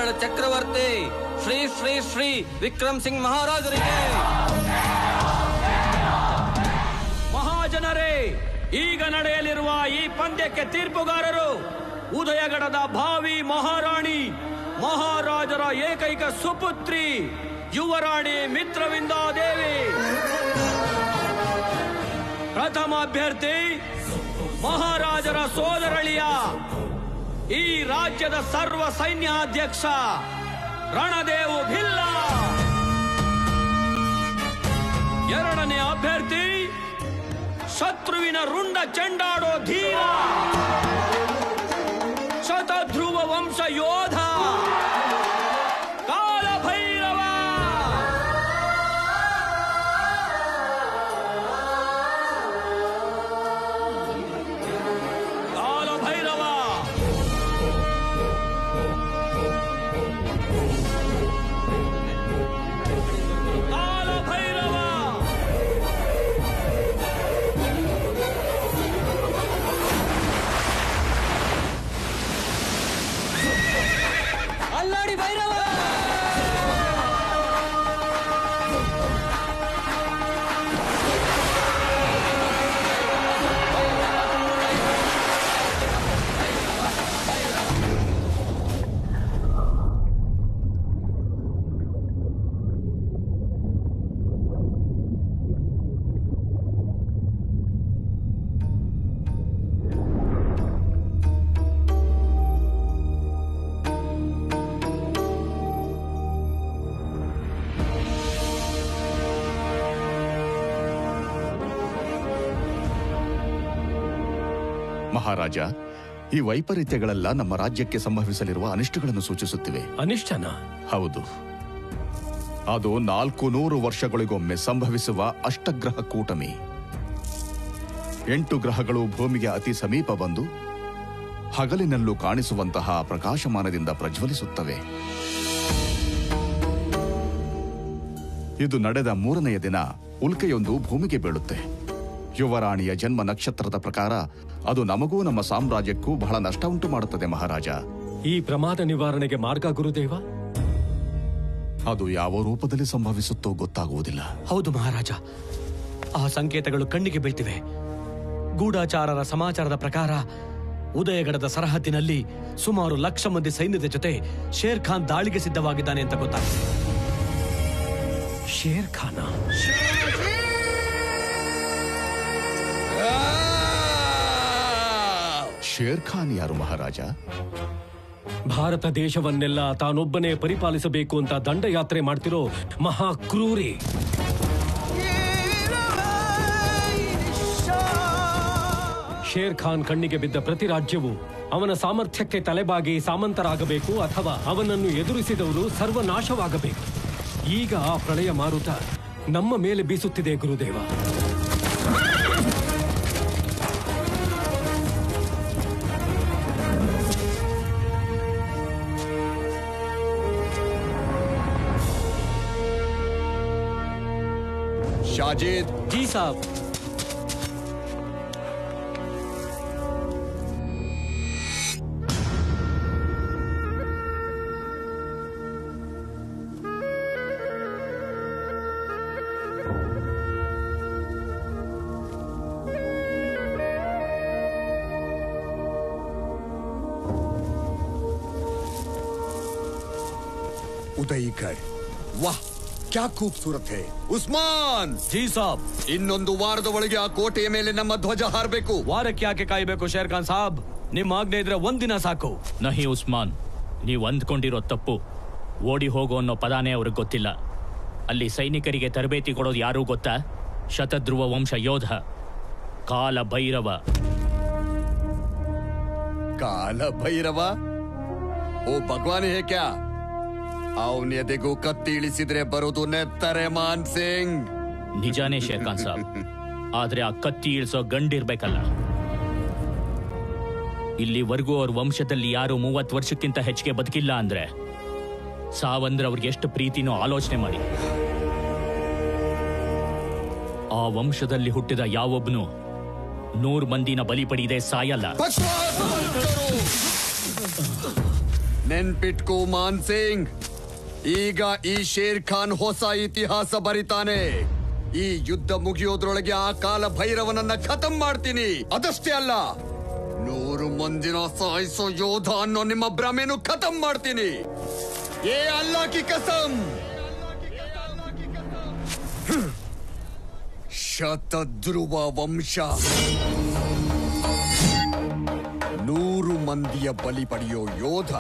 ಕ್ಷತ್ರಿಯಗಳ ಚಕ್ರವರ್ತಿ ಶ್ರೀ ಶ್ರೀ ಶ್ರೀ ವಿಕ್ರಮ್ ಸಿಂಗ್ ಮಹಾರಾಜರಿಗೆ. ಮಹಾಜನರೇ, ಈಗ ನಡೆಯಲಿರುವ ಈ ಪಂದ್ಯಕ್ಕೆ ತೀರ್ಪುಗಾರರು ಉದಯಗಡದ ಭಾವಿ ಮಹಾರಾಣಿ, ಮಹಾರಾಜರ ಏಕೈಕ ಸುಪುತ್ರಿ ಯುವರಾಣಿ ಮಿತ್ರವಿಂದಾದೇವಿ. ಪ್ರಥಮ ಅಭ್ಯರ್ಥಿ ಮಹಾರಾಜರ ಸೋದರಳಿಯ, ಈ ರಾಜ್ಯದ ಸರ್ವ ಸೈನ್ಯಾಧ್ಯಕ್ಷ ರಣದೇವು ಭಿಲ್ಲ. ಎರಡನೇ ಅಭ್ಯರ್ಥಿ ಶತ್ರುವಿನ ರುಂಡ ಚೆಂಡಾಡೋ ಧೀರ, ಶತಧ್ರುವ ವಂಶ ಯೋಧ ಕಾಲಭೈರವ. ಕಾಲಭೈರವ ಕಾಲಭೈರವ ಅಲ್ಲಾಡಿ ಭೈರವ. ಮಹಾರಾಜ, ಈ ವೈಪರೀತ್ಯಗಳೆಲ್ಲ ನಮ್ಮ ರಾಜ್ಯಕ್ಕೆ ಸಂಭವಿಸಲಿರುವ ಅನಿಷ್ಟಗಳನ್ನು ಸೂಚಿಸುತ್ತಿವೆ. ಅನಿಷ್ಟನ? ಹೌದು. ಅದು 400 ವರ್ಷಗಳಿಗೊಮ್ಮೆ ಸಂಭವಿಸುವ ಅಷ್ಟಗ್ರಹ ಕೂಟಮಿ. 8 ಗ್ರಹಗಳು ಭೂಮಿಗೆ ಅತಿ ಸಮೀಪ ಬಂದು ಹಗಲಿನಲ್ಲೂ ಕಾಣಿಸುವಂತಹ ಪ್ರಕಾಶಮಾನದಿಂದ ಪ್ರಜ್ವಲಿಸುತ್ತವೆ. ಇದು ನಡೆದ 3ನೆಯ ದಿನ ಉಲ್ಕೆಯೊಂದು ಭೂಮಿಗೆ ಬೀಳುತ್ತೆ. ಯುವರಾಣಿಯ ಜನ್ಮ ನಕ್ಷತ್ರದ ಪ್ರಕಾರ ಅದು ನಮಗೂ ನಮ್ಮ ಸಾಮ್ರಾಜ್ಯಕ್ಕೂ ಬಹಳ ನಷ್ಟ ಉಂಟು ಮಾಡುತ್ತದೆ ಮಹಾರಾಜ. ಈ ಪ್ರಮಾದ ನಿವಾರಣೆಗೆ ಮಾರ್ಗ ಗುರುದೇವ? ಅದು ಯಾವ ರೂಪದಲ್ಲಿ ಸಂಭವಿಸುತ್ತೋ ಗೊತ್ತಾಗುವುದಿಲ್ಲ. ಹೌದು ಮಹಾರಾಜ, ಆ ಸಂಕೇತಗಳು ಕಣ್ಣಿಗೆ ಬೀಳ್ತಿವೆ. ಗೂಢಾಚಾರರ ಸಮಾಚಾರದ ಪ್ರಕಾರ ಉದಯಗಡದ ಸರಹದ್ದಿನಲ್ಲಿ ಸುಮಾರು 1,00,000 ಮಂದಿ ಸೈನ್ಯದ ಜೊತೆ ಶೇರ್ ಖಾನ್ ದಾಳಿಗೆ ಸಿದ್ಧವಾಗಿದ್ದಾನೆ ಅಂತ ಗೊತ್ತಾಗಿದೆ. ಶೇರ್ ಖಾನ? ಶೇರ್ ಖಾನ್ ಯಾರು ಮಹಾರಾಜ? ಭಾರತ ದೇಶವನ್ನೆಲ್ಲ ತಾನೊಬ್ಬನೇ ಪರಿಪಾಲಿಸಬೇಕು ಅಂತ ದಂಡಯಾತ್ರೆ ಮಾಡ್ತಿರೋ ಮಹಾಕ್ರೂರಿ. ಶೇರ್ ಖಾನ್ ಕಣ್ಣಿಗೆ ಬಿದ್ದ ಪ್ರತಿ ರಾಜ್ಯವು ಅವನ ಸಾಮರ್ಥ್ಯಕ್ಕೆ ತಲೆಬಾಗಿ ಸಾಮಂತರಾಗಬೇಕು ಅಥವಾ ಅವನನ್ನು ಎದುರಿಸಿದವರು ಸರ್ವನಾಶವಾಗಬೇಕು. ಈಗ ಆ ಪ್ರಳಯ ಮಾರುತ ನಮ್ಮ ಮೇಲೆ ಬೀಸುತ್ತಿದೆ ಗುರುದೇವ. शाजिद। जी साहब। ಉದಯಿಗಢ್, ವಾಹ್ ಕ್ಯಾ ಖೂಬ್ಸೂರತ್ ಹೈ. ಉಸ್ಮಾನ್ ಜಿ ಸಾಬ್, ಇನ್ನೊಂದು ವಾರದ ಒಳಗೆ ಆ ಕೋಟೆಯ ಮೇಲೆ ನಮ್ಮ ಧ್ವಜ ಹಾರಬೇಕು. ವಾರಕ್ಕೆ ಯಾಕೆ ಕಾಯಬೇಕು ಶೇರ್ ಖಾನ್ ಸಾಬ್? ನಿಮ್ಮ ಆಜ್ಞೆ ಇದ್ರೆ ಒಂದಿನ ಸಾಕು. ನಹಿ ಉಸ್ಮಾನ್, ನೀವು ಅಂದ್ಕೊಂಡಿರೋ ತಪ್ಪು. ಓಡಿ ಹೋಗೋ ಅನ್ನೋ ಪದಾನೇ ಅವ್ರಿಗೆ ಗೊತ್ತಿಲ್ಲ. ಅಲ್ಲಿ ಸೈನಿಕರಿಗೆ ತರಬೇತಿ ಕೊಡೋದು ಯಾರೂ ಗೊತ್ತಾ? ಶತಧ್ರುವ ವಂಶ ಯೋಧ ಕಾಲ ಭೈರವ. ಕಾಲ ಭೈರವ? ಓ ಭಗವಾನ್ ಹೇ ಕ್ಯಾ? ಅವನ ಎದೆಗೂ ಕತ್ತಿ ಇಳಿಸಿದ್ರೆ ಬರೋದು ನೆತ್ತರೆ ಮಾನ್ ಸಿಂಗ್. ನಿಜಾನೇ ಶೇರ್ ಖಾನ್ ಸಾಬ್, ಆದ್ರೆ ಆ ಕತ್ತಿ ಇಳಿಸೋ ಗಂಡಿರ್ಬೇಕಲ್ಲ. ಇಲ್ಲಿವರೆಗೂ ಅವ್ರ ವಂಶದಲ್ಲಿ ಯಾರು 30 ವರ್ಷಕ್ಕಿಂತ ಹೆಚ್ಚಿಗೆ ಬದುಕಿಲ್ಲ ಅಂದ್ರೆ ಸಾವಂದ್ರೆ ಅವ್ರಿಗೆ ಎಷ್ಟು ಪ್ರೀತಿನೋ ಆಲೋಚನೆ ಮಾಡಿ. ಆ ವಂಶದಲ್ಲಿ ಹುಟ್ಟಿದ ಯಾವೊಬ್ಬನು 100 ಮಂದಿನ ಬಲಿ ಪಡೆಯದೆ ಸಾಯಲ್ಲ. ನೆನ್ಪಿಟ್ಕೋ ಮಾನ್ ಸಿಂಗ್, ಈಗ ಈ ಶೇರ್ ಖಾನ್ ಹೊಸ ಇತಿಹಾಸ ಬರಿತಾನೆ. ಈ ಯುದ್ಧ ಮುಗಿಯೋದ್ರೊಳಗೆ ಆ ಕಾಲ ಭೈರವನನ್ನ ಖತಮ್ ಮಾಡ್ತೀನಿ. ಅದಷ್ಟೇ ಅಲ್ಲ, 100 ಮಂದಿನ ಸಾಯಿಸೋ ಯೋಧ ಅನ್ನೋ ನಿಮ್ಮ ಭ್ರಮೆನು ಖತಮ್ ಮಾಡ್ತೀನಿ. ಏ ಅಲ್ಲಾ ಕಿ ಕಸಮ್. ಶತಧ್ರುವ ವಂಶ 100 ಮಂದಿಯ ಬಲಿ ಪಡೆಯೋ ಯೋಧ.